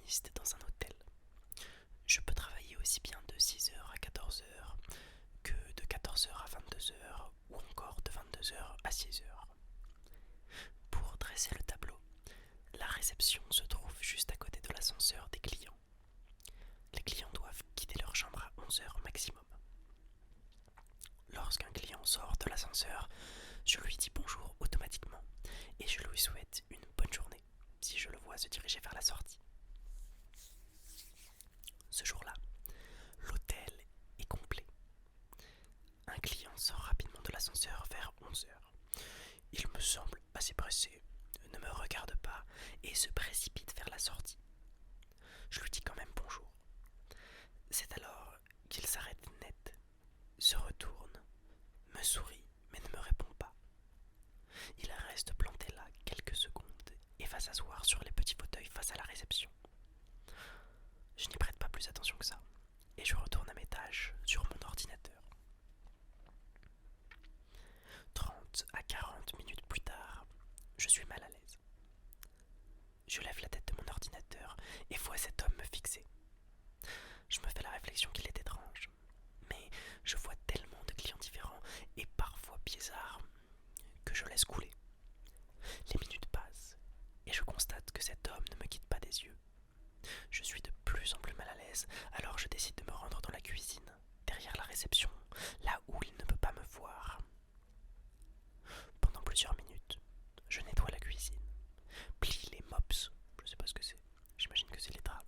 réceptionniste dans un hôtel. Je peux travailler aussi bien de 6 heures à 14 heures que de 14 heures à 22 heures ou encore de 22 heures à 6 heures. Pour dresser le tableau, la réception se trouve juste à côté de l'ascenseur des clients. Les clients doivent quitter leur chambre à 11 heures maximum. Lorsqu'un client sort de l'ascenseur, je lui dis bonjour automatiquement et je lui souhaite une bonne journée si je le vois se diriger vers la sortie. Ce jour-là, l'hôtel est complet. Un client sort rapidement de l'ascenseur vers 11 heures. Il me semble assez pressé, ne me regarde pas et se précipite vers la sortie. Je lui dis quand même bonjour. C'est alors qu'il s'arrête net, se retourne, me sourit mais ne me répond pas. Il reste planté là quelques secondes et va s'asseoir sur les petits fauteuils face à la réception. Je n'y prête pas plus attention que ça et je retourne à mes tâches sur mon ordinateur. 30 à 40 minutes plus tard, je suis mal à l'aise. Je lève la tête de mon ordinateur et vois cet homme me fixer. Je me fais la réflexion qu'il est étrange, mais je vois tellement de clients différents et parfois bizarres que je laisse couler. Les minutes passent et je constate que cet homme ne me quitte pas des yeux. Je suis de plus en plus mal à l'aise, alors je décide de me rendre dans la cuisine, derrière la réception, là où il ne peut pas me voir. Pendant plusieurs minutes, je nettoie la cuisine, plie les mops, je sais pas ce que c'est, j'imagine que c'est les draps,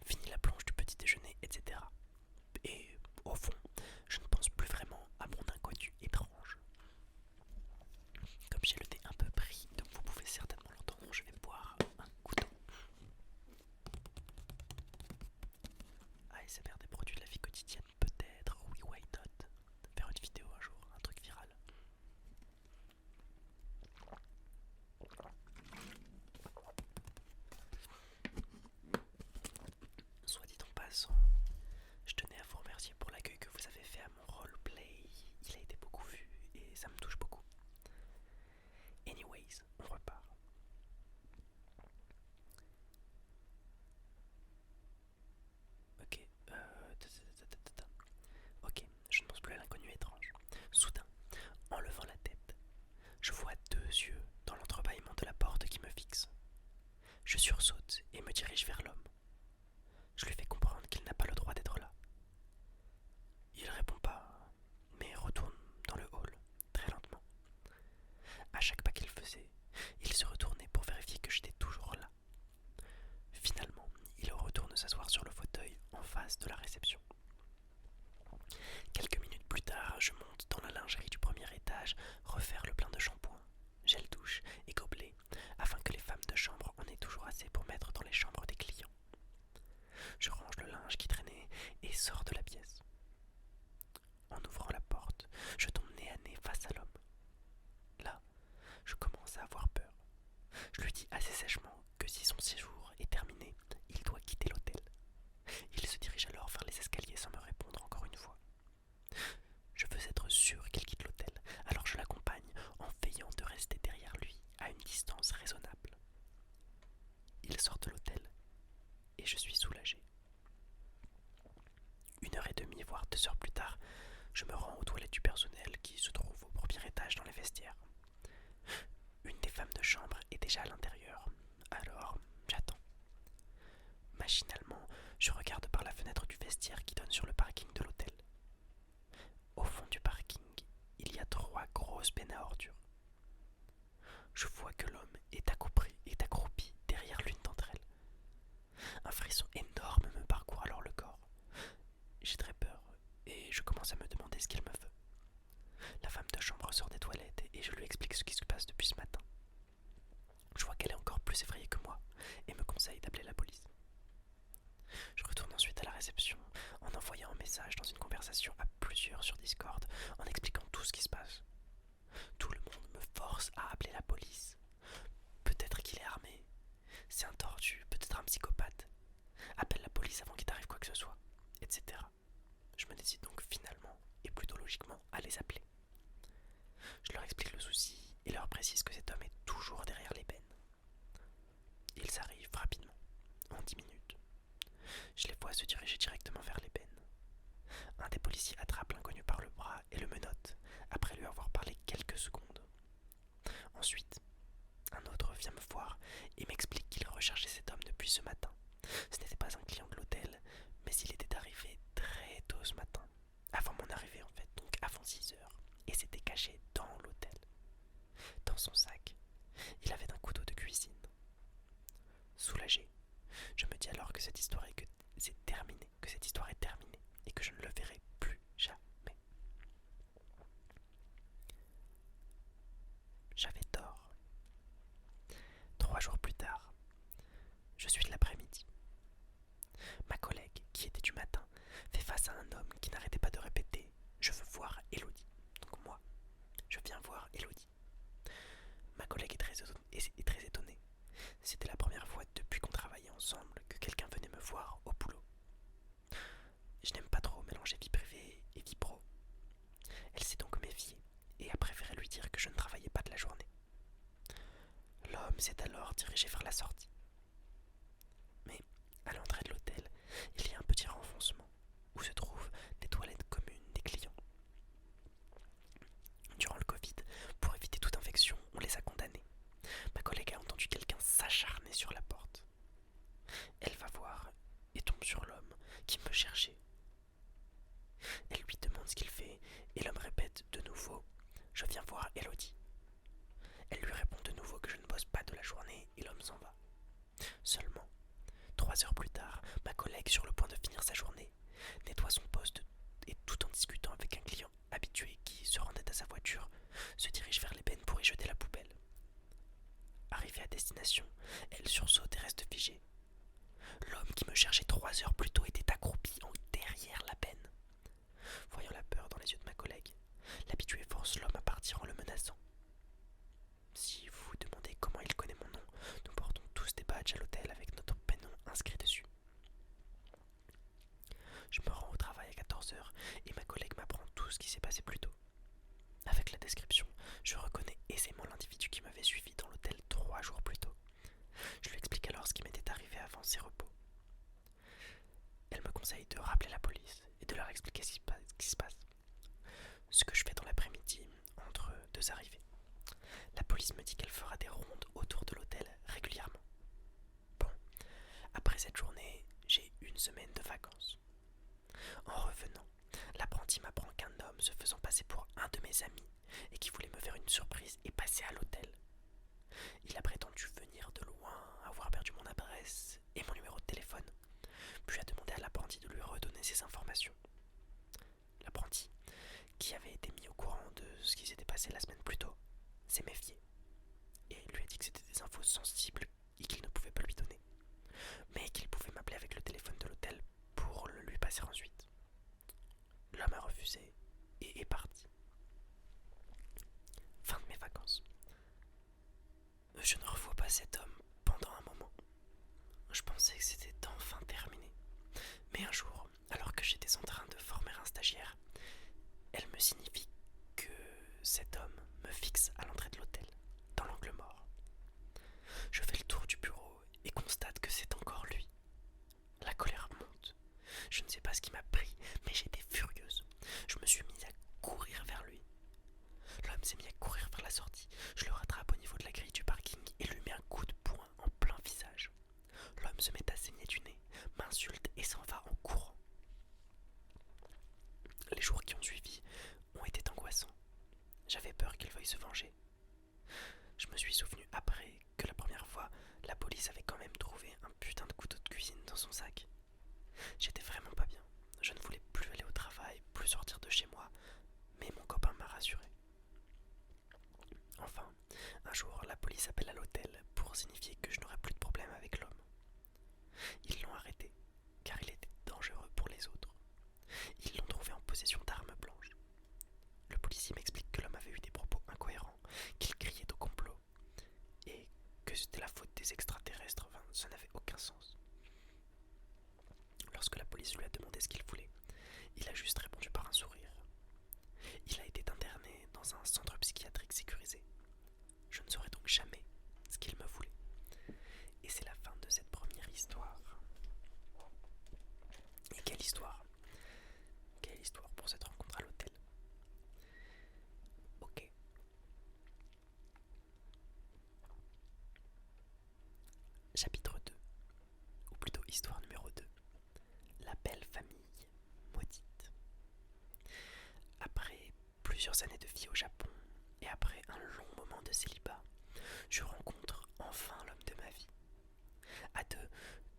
finis la planche du petit déjeuner, etc. Et au fond, je ne pense plus vraiment à mon inconnu étrange. Comme j'ai le thé un peu pris, donc vous pouvez certainement l'entendre, je vais boire un coup d'eau. ASMR des produits de la vie quotidienne, peut-être, oui, why not? Faire une vidéo un jour, un truc viral. Soit dit en passant, je tenais à vous remercier pour l'accueil que vous avez fait à mon roleplay. Il a été beaucoup vu et ça me touche beaucoup. Anyways, on repart. Ok, ok, je ne pense plus à l'inconnu étrange. Soudain, en levant la tête, je vois deux yeux dans l'entrebâillement de la porte qui me fixent. Je sursaute et me dirige vers l'homme. Je lui fais comprendre qu'il n'a pas le droit d'être là. Il répond pas, mais retourne dans le hall, très lentement. À chaque pas qu'il faisait, il se retournait pour vérifier que j'étais toujours là. Finalement, il retourne s'asseoir sur le fauteuil en face de la réception. Quelques minutes plus tard, je monte dans la lingerie du premier étage, refaire le plein de shampoing, gel douche et gobelet, afin que les femmes de chambre en aient toujours assez pour mettre dans les chambres des clients. Je range le linge qui traînait et sors de la pièce. En ouvrant la porte, je tombe nez à nez face à l'homme. Là, je commence à avoir peur. Je lui dis assez sèchement que si son séjour est terminé, il doit quitter l'hôtel. Il se dirige alors vers les escaliers sans me répondre encore une fois. Je veux être sûr qu'il quitte l'hôtel, alors je l'accompagne en veillant de rester derrière lui à une distance raisonnable. Il sort de l'hôtel et je suis soulagé. 1 heure et demie, voire 2 heures plus tard, je me rends aux toilettes du personnel qui se trouve au premier étage dans les vestiaires. Une des femmes de chambre est déjà à l'intérieur, alors j'attends. Machinalement, je regarde par la fenêtre du vestiaire qui donne sur le parking de l'hôtel. Au fond du parking, il y a 3 grosses bennes à ordures. Je vois que l'homme est accroupi derrière l'une d'entre elles. Un frisson énorme me parcourt alors le corps. J'ai très peur et je commence à me demander ce qu'il me veut. La femme de chambre sort des toilettes et je lui explique ce qui se passe depuis ce matin. Je vois qu'elle est encore plus effrayée que moi et me conseille d'appeler la police. Je retourne ensuite à la réception en envoyant un message dans une conversation à plusieurs sur Discord en expliquant tout ce qui se passe. Tout le monde me force à appeler la police. Peut-être qu'il est armé. C'est un tordu, peut-être un psychopathe. Appelle la police avant qu'il t'arrive quoi que ce soit, etc. Je me décide donc finalement, et plutôt logiquement, à les appeler. Je leur explique le souci et leur précise que cet homme est toujours derrière les bennes. Ils arrivent rapidement, en 10 minutes. Je les vois se diriger directement vers l'ébène. Un des policiers attrape l'inconnu par le bras et le menotte, après lui avoir parlé quelques secondes. Ensuite, un autre vient me voir et m'explique qu'il recherchait cet homme depuis ce matin. Ce n'était pas un client de l'hôtel, mais il était arrivé très tôt ce matin. Avant mon arrivée en fait, donc avant 6 heures. Et s'était caché dans l'hôtel. Dans son sac, il avait un couteau de cuisine. Soulagé, je me dis alors que cette histoire est terminée, et que je ne le verrai plus jamais. J'avais tort. 3 jours plus tard, je suis de l'après-midi. Ma collègue, qui était du matin, fait face à un homme qui n'arrêtait pas de répéter « Je veux voir Elodie ». Donc moi, je viens voir Elodie. Ma collègue est très étonnée. C'était la première fois depuis qu'on travaillait ensemble que quelqu'un venait me voir au boulot. Je n'aime pas trop mélanger vie privée et vie pro. Elle s'est donc méfiée et a préféré lui dire que je ne travaillais pas de la journée. L'homme s'est alors dirigé vers la sortie. Mais à l'entrée de l'hôtel, il y a un petit renfoncement où se trouvent des toilettes communes des clients. Durant le Covid, pour éviter toute infection, on les a condamnés. Ma collègue a entendu quelqu'un s'acharner sur la porte. Elle va voir et tombe sur l'homme qui me cherchait. Elle lui demande ce qu'il fait et l'homme répète de nouveau « Je viens voir Elodie ». Elle lui répond de nouveau que je ne bosse pas de la journée et l'homme s'en va. Seulement, 3 heures plus tard, ma collègue, sur le point de finir sa journée, nettoie son poste et tout en discutant avec un client habitué qui se rendait à sa voiture, se dirige vers l'ébène pour y jeter la poubelle. Arrivée à destination, elle sursaute et reste figée. L'homme qui me cherchait 3 heures plus tôt était accroupi derrière la benne. Voyant la peur dans les yeux de ma collègue, l'habitué force l'homme à partir en le menaçant. Si vous vous demandez comment il connaît mon nom, nous portons tous des badges à l'hôtel avec notre prénom inscrit dessus. Je me rends au travail à 14 heures et ma collègue m'apprend tout ce qui s'est passé plus tôt. Avec la description, je reconnais aisément l'individu qui m'avait suivi dans l'hôtel 3 jours plus tôt. Je lui explique alors ce qui m'était arrivé avant ses repos. Elle me conseille de rappeler la police et de leur expliquer ce qui se passe. Ce que je fais dans l'après-midi entre 2 arrivées. La police me dit qu'elle fera des rondes autour de l'hôtel régulièrement. Bon, après cette journée, j'ai 1 semaine de vacances. En revenant, l'apprenti m'apprend qu'un homme se faisant passer pour un de mes amis et qui voulait me faire une surprise est passé à l'hôtel. Il a prétendu venir de loin, avoir perdu mon adresse et mon numéro de téléphone, puis a demandé à l'apprenti de lui redonner ses informations. L'apprenti, qui avait été mis au courant de ce qui s'était passé la semaine plus tôt, s'est méfié et lui a dit que c'était des infos sensibles et qu'il ne pouvait pas lui donner, mais qu'il pouvait m'appeler avec le téléphone de l'hôtel pour le lui passer ensuite. L'homme a refusé et est parti. Fin de mes vacances. Je ne revois pas cet homme pendant un moment. Je pensais que c'était enfin terminé. Mais un jour, alors que j'étais en train de former un stagiaire, elle me signifie que cet homme me fixe à l'entrée de l'hôtel, dans l'angle mort. Je fais le tour du bureau et constate que c'est encore lui. La colère monte. Je ne sais pas ce qui m'a pris, mais j'étais furieuse. Je me suis mise à courir vers lui. L'homme s'est mis à courir vers la sortie. Je le rattrape au niveau de la grille du parking et lui mets un coup de poing en plein visage. L'homme se met à saigner du nez, m'insulte et s'en va en courant. Les jours qui ont suivi ont été angoissants. J'avais peur qu'il veuille se venger. Je me suis souvenu après que la première fois, la police avait quand même trouvé un putain de couteau de cuisine dans son sac. J'étais vraiment pas bien. Je ne voulais plus aller au travail, plus sortir de chez moi, mais mon copain m'a rassuré. Enfin, un jour, la police appelle à l'hôtel pour signifier que je n'aurais plus de problème avec l'homme. Ils l'ont arrêté, car il était dangereux pour les autres. Ils l'ont trouvé en possession d'armes blanches. Le policier m'explique que l'homme avait eu des propos incohérents, qu'il criait au complot, et que c'était la faute des extraterrestres. Enfin, ça n'avait aucun sens. Lorsque la police lui a demandé ce qu'il voulait, il a juste répondu par un sourire. Il a été interné dans un centre psychiatrique sécurisé. Je ne saurais donc jamais ce qu'il me voulait. Et c'est la fin de cette première histoire. Histoire numéro 2. La belle famille maudite. Après plusieurs années de vie au Japon et après un long moment de célibat, je rencontre enfin l'homme de ma vie. À deux,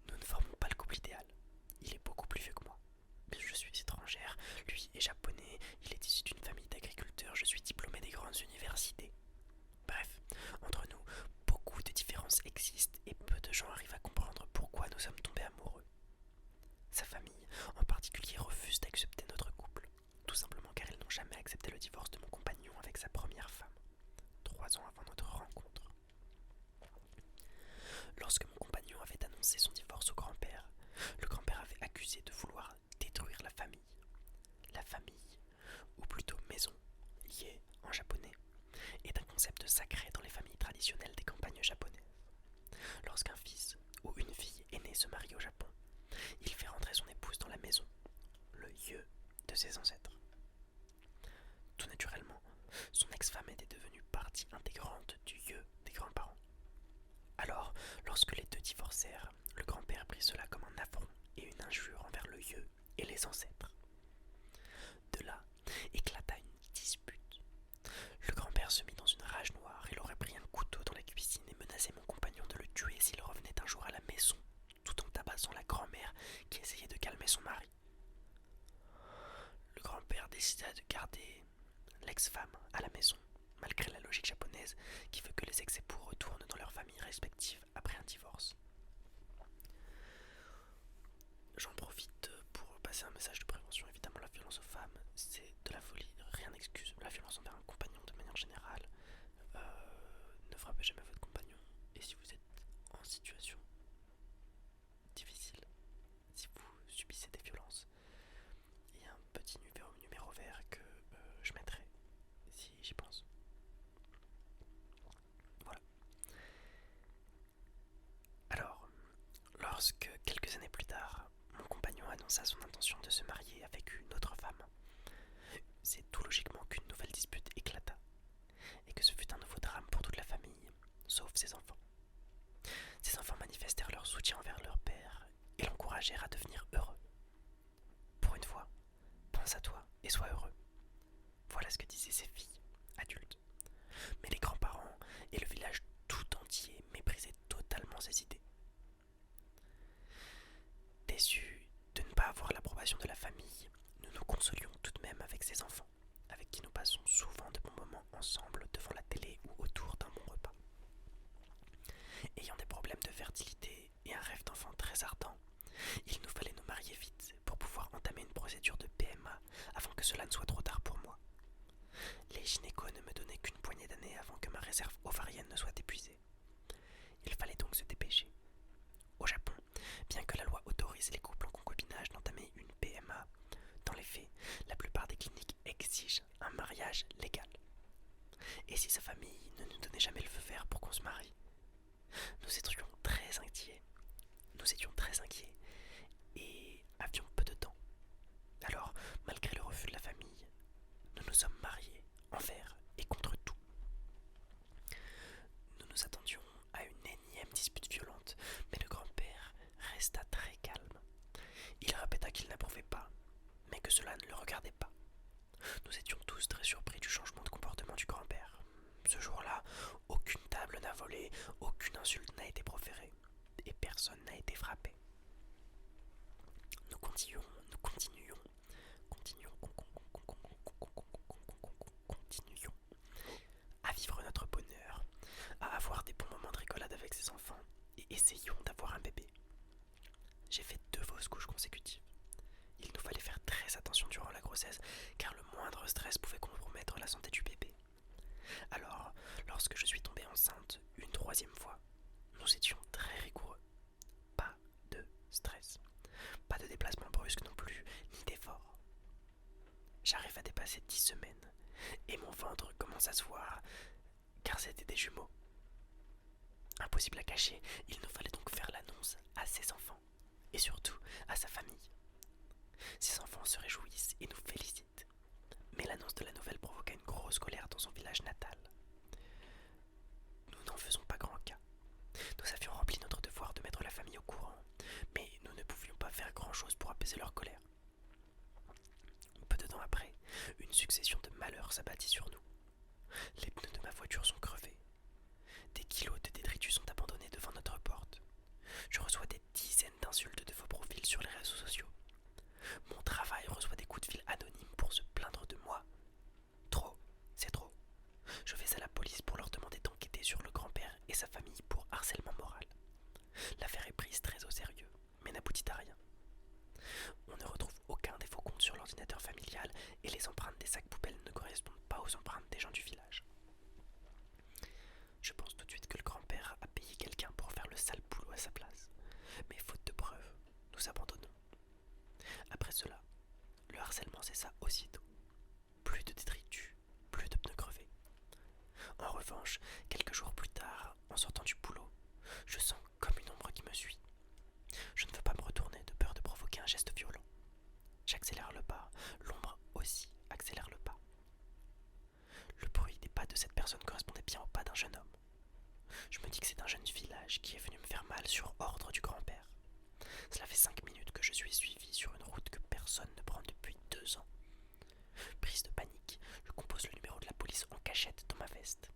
nous ne formons pas le couple idéal. Il est beaucoup plus vieux que moi. Je suis étrangère, lui est japonais, il est issu d'une famille d'agriculteurs, je suis diplômée des grandes universités. Bref, entre nous, beaucoup de différences existent et peu de gens arrivent à comprendre pourquoi nous sommes tombés amoureux. Sa famille, en particulier, refuse d'accepter notre couple, tout simplement car ils n'ont jamais accepté le divorce de mon compagnon avec sa première femme, 3 ans avant notre rencontre. Lorsque mon compagnon avait annoncé son divorce au grand-père, le grand-père avait accusé de vouloir détruire la famille. La famille, ou plutôt maison, yé en japonais, est un concept sacré dans les familles traditionnelles des campagnes japonaises. Lorsqu'un fils ou une fille aînée se marie au Japon, il fait rentrer son épouse dans la maison, le yeux de ses ancêtres. Tout naturellement, son ex-femme était devenue partie intégrante du yeux des grands-parents. Alors, lorsque les deux divorcèrent, le grand-père prit cela comme un affront et une injure envers le yeux et les ancêtres. De là éclata une dispute. Le grand-père se mit dans une rage noire, il aurait pris un couteau dans la cuisine et menacé mon compagnon de le tuer s'il revenait un jour à la maison, tout en tabassant la grand-mère qui essayait de calmer son mari. Le grand-père décida de garder l'ex-femme à la maison, malgré la logique japonaise qui veut que les ex-époux retournent dans leurs familles respectives après un divorce. J'en profite pour passer un message de prévention. Évidemment, la violence aux femmes, c'est de la folie, rien n'excuse. La violence envers un compagnon de manière générale, ne frappez jamais votre compagnon. Et si vous êtes en situation difficile, si vous subissez des violences, il y a un petit numéro vert que je mettrai si j'y pense. Voilà. Alors, lorsque quelques années plus tard, mon compagnon annonça son intention de se marier avec une autre femme, c'est tout logiquement qu'une nouvelle dispute éclata, et que ce fut un nouveau drame pour toute la famille, sauf ses enfants. Ses enfants manifestèrent leur soutien envers leur père et l'encouragèrent à devenir heureux. Pour une fois, pense à toi et sois heureux. Voilà ce que disaient ses filles, adultes. Mais les grands-parents et le village tout entier méprisaient totalement ses idées. Déçus de ne pas avoir l'approbation de la famille, nous nous consolions tout de même avec ses enfants, avec qui nous passons souvent de bons moments ensemble devant la télé ou autour d'un bon repas. Ayant des problèmes de fertilité et un rêve d'enfant très ardent, il nous fallait nous marier vite pour pouvoir entamer une procédure de PMA avant que cela ne soit trop tard pour moi. Les gynécos ne me donnaient qu'une poignée d'années avant que ma réserve ovarienne ne soit épuisée. Il fallait donc se dépêcher. Au Japon, bien que la loi autorise les couples en concubinage d'entamer une PMA, dans les faits, la plupart des cliniques exigent un mariage légal. Et si sa famille ne nous donnait jamais le feu vert pour qu'on se marie, nous étions très inquiets. Et avions peu de temps. Alors, malgré le refus de la famille, nous nous sommes mariés envers et contre tout. Nous nous attendions à une énième dispute violente, mais le grand-père resta très calme. Il répéta qu'il n'approuvait pas, mais que cela ne le regardait pas. Nous étions tous très surpris du changement de comportement du grand-père. Ce jour-là, aucune table n'a volé, aucune insulte n'a été proférée, et personne n'a été frappé. Nous continuions à vivre notre bonheur, à avoir des bons moments de rigolade avec ses enfants, et essayons d'avoir un bébé. J'ai fait 2 fausses couches consécutives. Il nous fallait faire très attention durant la grossesse, car le moindre stress pouvait compromettre la santé du bébé. Alors, lorsque je suis tombée enceinte une 3e fois, nous étions très rigoureux. Pas de stress, pas de déplacement brusque non plus, ni d'effort. J'arrive à dépasser 10 semaines, et mon ventre commence à se voir, car c'était des jumeaux. Impossible à cacher, il nous fallait donc faire l'annonce à ses enfants, et surtout à sa famille. Ses enfants se réjouissent et nous félicitent. Mais l'annonce de la nouvelle provoqua une grosse colère dans son village natal. Nous n'en faisons pas grand cas. Nous avions rempli notre devoir de mettre la famille au courant, mais nous sur les réseaux sociaux. Mon travail reçoit des coups de fil anonymes pour se plaindre de moi. Trop, c'est trop. Je vais à la police pour leur demander d'enquêter sur le grand-père et sa famille pour harcèlement moral. L'affaire est prise très au sérieux, mais n'aboutit à rien. On ne retrouve aucun des faux comptes sur l'ordinateur familial et les empreintes des sacs poubelles ne correspondent pas aux empreintes des gens du village. Je pense tout de suite que le grand-père a payé quelqu'un pour faire le sale boulot à sa place. Mais faute de preuves, nous abandonnons. Après cela, le harcèlement cessa aussitôt. Plus de détritus, plus de pneus crevés. En revanche, quelques jours plus tard, en sortant du boulot, je sens comme une ombre qui me suit. Je ne veux pas me retourner de peur de provoquer un geste violent. J'accélère le pas, l'ombre aussi accélère le pas. Le bruit des pas de cette personne correspondait bien au pas d'un jeune homme. Je me dis que c'est un jeune du village qui est venu me faire mal sur ordre du grand-père. Cela fait 5 minutes que je suis suivi sur une route que personne ne prend depuis 2 ans. Prise de panique, je compose le numéro de la police en cachette dans ma veste.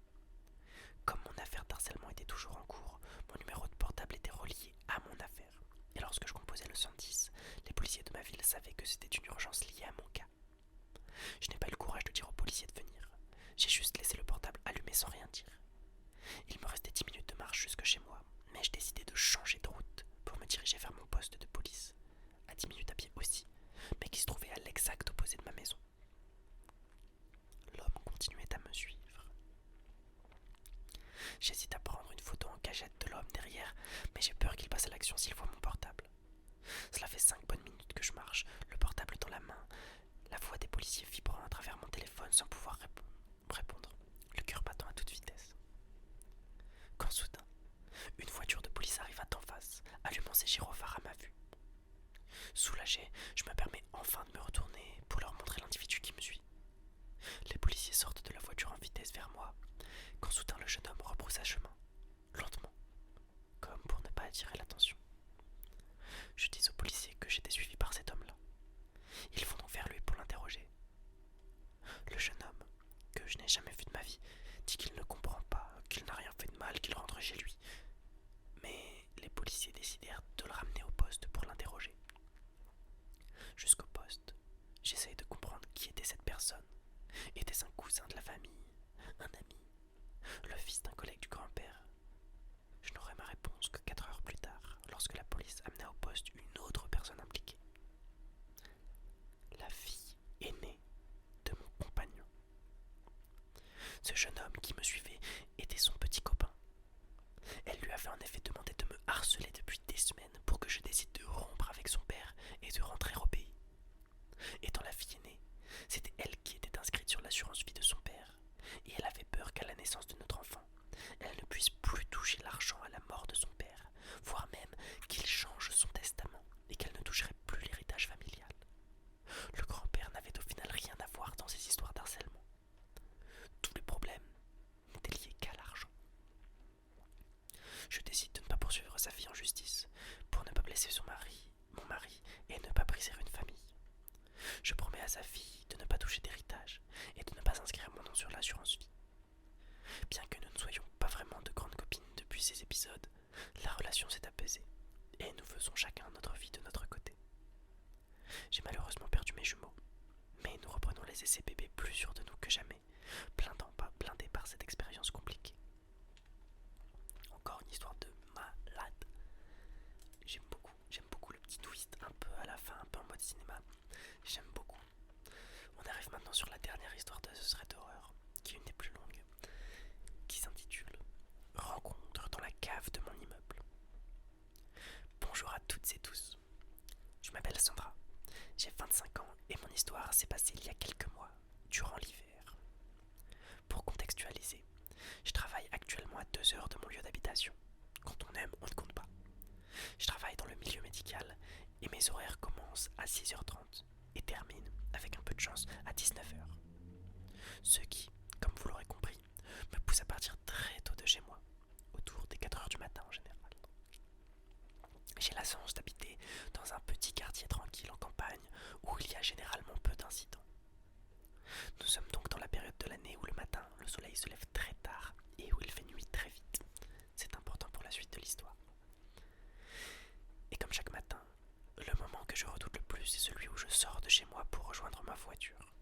Comme mon affaire d'harcèlement était toujours en cours, mon numéro de portable était relié à mon affaire. Et lorsque je composais le 110, les policiers de ma ville savaient que c'était une urgence liée à mon cas. Je n'ai pas eu le courage de dire aux policiers de venir. J'ai juste laissé le portable allumé sans rien dire. Il me restait 10 minutes de marche jusque chez moi, mais je décidai de changer de route pour me diriger vers mon poste de police, à 10 minutes à pied aussi, mais qui se trouvait à l'exact opposé de ma maison. L'homme continuait à me suivre. J'hésite à prendre une photo en cachette de l'homme derrière, mais j'ai peur qu'il passe à l'action s'il voit mon portable. Cela fait 5 bonnes minutes que je marche, le portable dans la main, la voix des policiers vibrant à travers mon téléphone sans pouvoir répondre, le cœur battant à toute vitesse. Quand soudain, une voiture de police arrive à d'en face, allumant ses gyrophares à ma vue. Soulagé, je me permets enfin de me retourner pour leur montrer l'individu qui me suit. Les policiers sortent de la voiture en vitesse vers moi, quand soudain le jeune homme rebroussa chemin, lentement, comme pour ne pas attirer l'attention. Je dis aux policiers que j'étais suivi par cet homme-là. Ils vont donc vers lui pour l'interroger. Le jeune homme, que je n'ai jamais vu de ma vie, dit qu'il ne comprend pas, qu'il n'a rien fait de mal, qu'il rentre chez lui. Mais les policiers décidèrent de le ramener au poste pour l'interroger. Jusqu'au poste, j'essaye de comprendre qui était cette personne. Était-ce un cousin de la famille, un ami, le fils d'un collègue du grand-père? Je n'aurai ma réponse que 4 heures plus tard, lorsque la police amena au poste une autre personne impliquée. La fille aînée de mon compagnon. Ce jeune homme qui me suivait était son petit copain. Elle lui avait en effet demandé de me harceler depuis des semaines pour que je décide de rompre avec son père et de rentrer au pays. Étant la fille aînée, c'était elle qui était inscrite sur l'assurance vie de son père, et elle avait peur qu'à la naissance de notre enfant, elle ne puisse plus toucher l'argent à la mort de son père, voire même qu'il change son testament et qu'elle ne toucherait plus l'héritage familial. Le grand-père n'avait au final rien à voir dans ces histoires d'harcèlement. Tous les problèmes n'étaient liés qu'à l'argent. Je décide de ne pas poursuivre sa fille en justice, pour ne pas blesser mon mari, et ne pas briser une famille. Je promets à sa fille de ne pas toucher d'héritage et de ne pas inscrire mon nom sur l'assurance vie. Bien que nous ne soyons pas vraiment de grandes copines depuis ces épisodes, la relation s'est apaisée et nous faisons chacun notre vie de notre côté. J'ai malheureusement perdu mes jumeaux, mais nous reprenons les essais bébés plus sûrs de nous que jamais, blindés par cette expérience compliquée. Encore une histoire de malade. J'aime beaucoup le petit twist un peu à la fin, un peu en mode cinéma. J'aime beaucoup. On arrive maintenant sur la dernière histoire de ce thread d'horreur, qui est une des plus longues, qui s'intitule Rencontre dans la cave de mon immeuble. Bonjour à toutes et tous. Je m'appelle Sandra, j'ai 25 ans et mon histoire s'est passée il y a quelques mois, durant l'hiver. Pour contextualiser, je travaille actuellement à 2 heures de mon lieu d'habitation. Quand on aime, on ne compte pas. Je travaille dans le milieu médical et mes horaires commencent à 6h30 et terminent, avec un peu de chance, à 19h. Ce qui, comme vous l'aurez compris, me pousse à partir très tôt de chez moi, autour des 4h du matin en général. J'ai la chance d'habiter dans un petit quartier tranquille en campagne où il y a généralement peu d'incidents. Nous sommes donc dans la période de l'année où le matin, le soleil se lève très tard et où il fait nuit très vite. C'est important pour la suite de l'histoire. Et comme chaque matin, le moment ma voiture.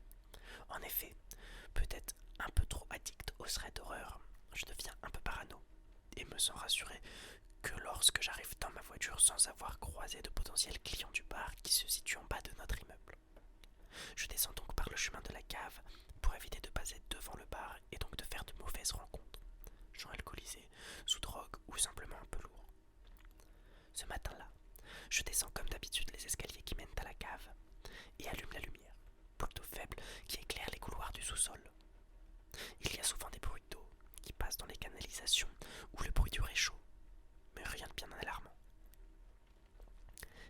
En effet, peut-être un peu trop addict aux threads d'horreur, je deviens un peu parano et me sens rassuré que lorsque j'arrive dans ma voiture sans avoir croisé de potentiels clients du bar qui se situe en bas de notre immeuble. Je descends donc par le chemin de la cave pour éviter de passer devant le bar et donc de faire de mauvaises rencontres, gens alcoolisés, sous drogue ou simplement un peu lourds. Ce matin-là, je descends comme d'habitude les escaliers qui mènent à la cave et allume la lumière, plutôt faible, qui éclaire les couloirs du sous-sol. Il y a souvent des bruits d'eau qui passent dans les canalisations ou le bruit du réchaud, mais rien de bien alarmant.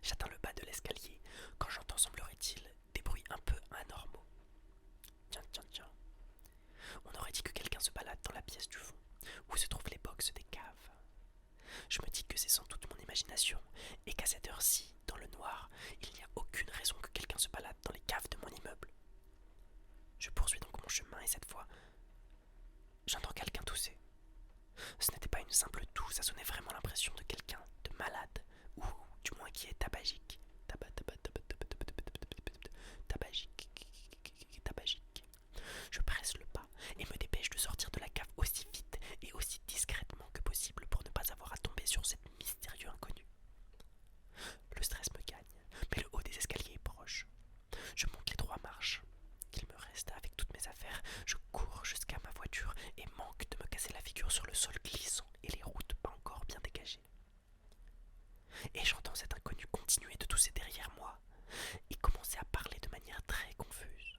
J'atteins le bas de l'escalier quand j'entends, semblerait-il, des bruits un peu anormaux. Tiens, tiens, tiens. On aurait dit que quelqu'un se balade dans la pièce du fond, où se trouvent les boxes des caves. Je me dis que c'est sans doute mon imagination, et qu'à cette heure-ci, dans le noir, il n'y a aucune raison que quelqu'un se balade dans les caves de mon immeuble. Je poursuis donc mon chemin et cette fois, j'entends quelqu'un tousser. Ce n'était pas une simple toux, ça sonnait vraiment l'impression de quelqu'un de malade, ou du moins qui est tabagique. Tabagique. Je presse le pas et me dépêche de sortir de la cave aussi vite et aussi discrètement que possible pour ne pas avoir à tomber sur cet mystérieux inconnu. Le stress me gagne, mais le haut des escaliers est proche. Je monte les 3 marches qu'il me reste avec toutes mes affaires. Je cours jusqu'à ma voiture et manque de me casser la figure sur le sol glissant et les routes pas encore bien dégagées. Et j'entends cet inconnu continuer de tousser derrière moi et commencer à parler de manière très confuse.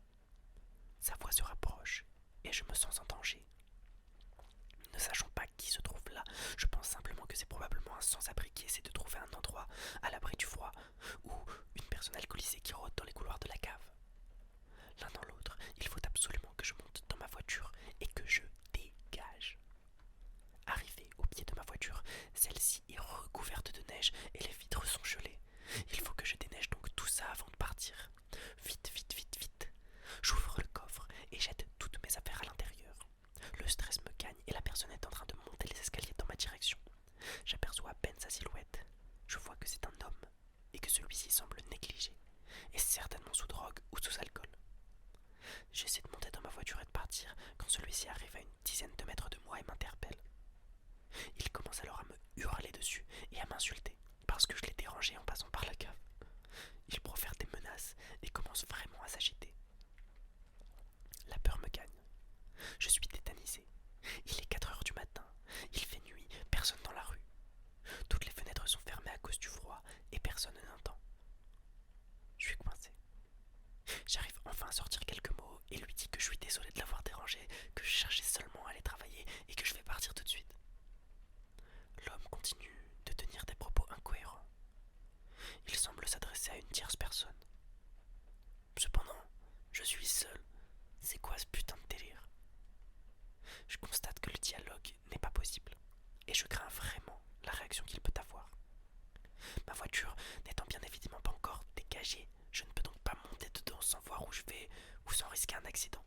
Sa voix se rapproche et je me sens en danger. Ne sachant pas qui se trouve là, je pense simplement que c'est probablement un sans-abri qui essaie de trouver un endroit à l'abri du froid ou une personne alcoolisée qui rôde dans les couloirs de la cave. L'un dans l'autre, il faut absolument que je monte dans ma voiture et que je dégage. Arrivé au pied de ma voiture, celle-ci est recouverte de neige et les vitres sont gelées. Il faut que je déneige donc tout ça avant de partir. Vite, vite, vite, vite. J'ouvre le coffre et jette toutes mes affaires à l'intérieur. Le stress me gagne et la personne est en train de monter les escaliers dans ma direction. J'aperçois à peine sa silhouette. Je vois que c'est un homme et que celui-ci semble négligé, et certainement sous drogue ou sous alcool. J'essaie de monter dans ma voiture et de partir quand celui-ci arrive à une dizaine de mètres de moi et m'interpelle. Il commence alors à me hurler dessus et à m'insulter parce que je l'ai dérangé en passant par la cave. Il profère des menaces et commence vraiment à s'agiter. La peur me gagne. Je suis tétanisé. Il est 4 heures du matin. Il fait nuit, personne dans la rue. Toutes les fenêtres sont fermées à cause du froid et personne n'entend. Je suis coincé. J'arrive enfin à sortir quelques mots et lui dis que je suis désolé de l'avoir dérangé, que je cherchais seulement à aller travailler et que je vais partir tout de suite. L'homme continue de tenir des propos incohérents. Il semble s'adresser à une tierce personne. Cependant, je suis seul. C'est quoi ce putain de délire? Je constate que le dialogue n'est pas possible et je crains vraiment la réaction qu'il peut avoir. Ma voiture n'étant bien évidemment pas encore dégagée, je ne peux donc pas monter dedans sans voir où je vais ou sans risquer un accident.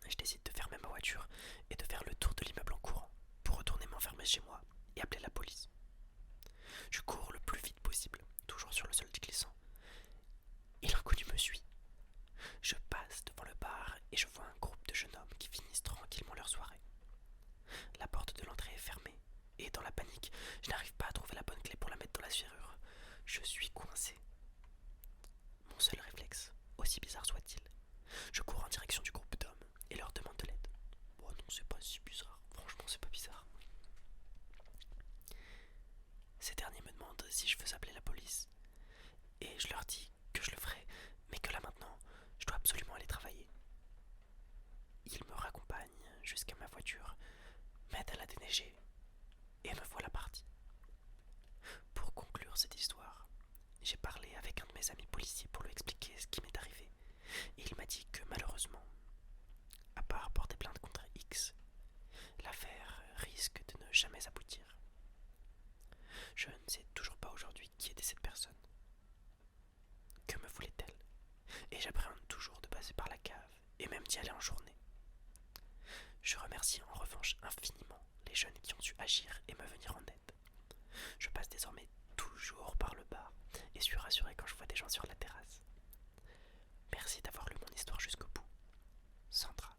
Je décide de fermer ma voiture et de faire le tour de l'immeuble en courant pour retourner m'enfermer chez moi et appeler la police. Je cours le plus vite possible, toujours sur le sol glissant, et l'inconnu me suit. Je passe devant le bar et je vois un groupe de jeunes hommes qui finissent tranquillement leur soirée. La porte de l'entrée est fermée et dans la panique, je n'arrive pas à trouver la bonne clé pour la mettre dans la serrure. Je suis coincé. Mon seul réflexe, aussi bizarre soit-il, je cours en direction du groupe d'hommes et leur demande de l'aide. Bon non, c'est pas si bizarre, franchement c'est pas bizarre. Ces derniers me demandent si je veux appeler la police et je leur dis que je le ferai, mais que là maintenant, je dois absolument aller travailler. Ils me raccompagnent jusqu'à ma voiture, m'aident à la déneiger et me voilà parti. Pour conclure cette histoire, j'ai parlé avec un de mes amis policiers pour lui expliquer ce qui m'est arrivé et il m'a dit que malheureusement, à part porter plainte contre X, l'affaire risque de ne jamais aboutir. Je ne sais toujours pas aujourd'hui qui était cette personne. Que me voulait-elle? Et j'appréhende toujours de passer par la cave et même d'y aller en journée. Je remercie en revanche infiniment les jeunes qui ont su agir et me venir en aide. Je passe désormais toujours par le bar et suis rassuré quand je vois des gens sur la terrasse. Merci d'avoir lu mon histoire jusqu'au bout. Sandra.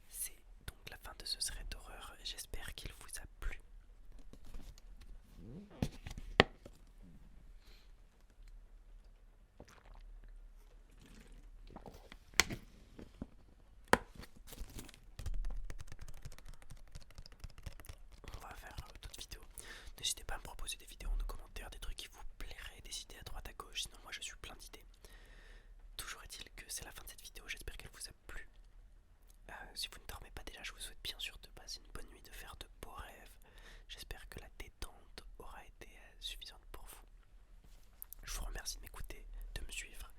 C'est donc la fin de ce thread d'horreur. J'espère qu'il vous a plu. On va faire d'autres vidéos. N'hésitez pas à me proposer des vidéos en commentaire, des trucs qui vous plairaient, des idées à droite à gauche. Sinon, moi je suis plein d'idées. Toujours est-il que c'est la fin de cette vidéo. J'espère qu'elle vous a plu. Si vous ne dormez pas déjà, je vous souhaite bien sûr de passer une bonne nuit, de faire de beaux rêves. J'espère que la détente aura été suffisante pour vous. Je vous remercie de m'écouter, de me suivre.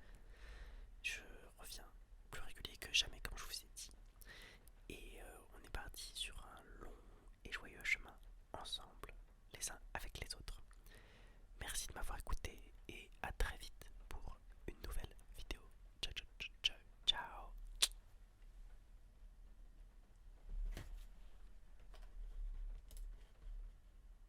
Je reviens plus régulier que jamais, comme je vous ai dit. Et on est parti sur un long et joyeux chemin ensemble.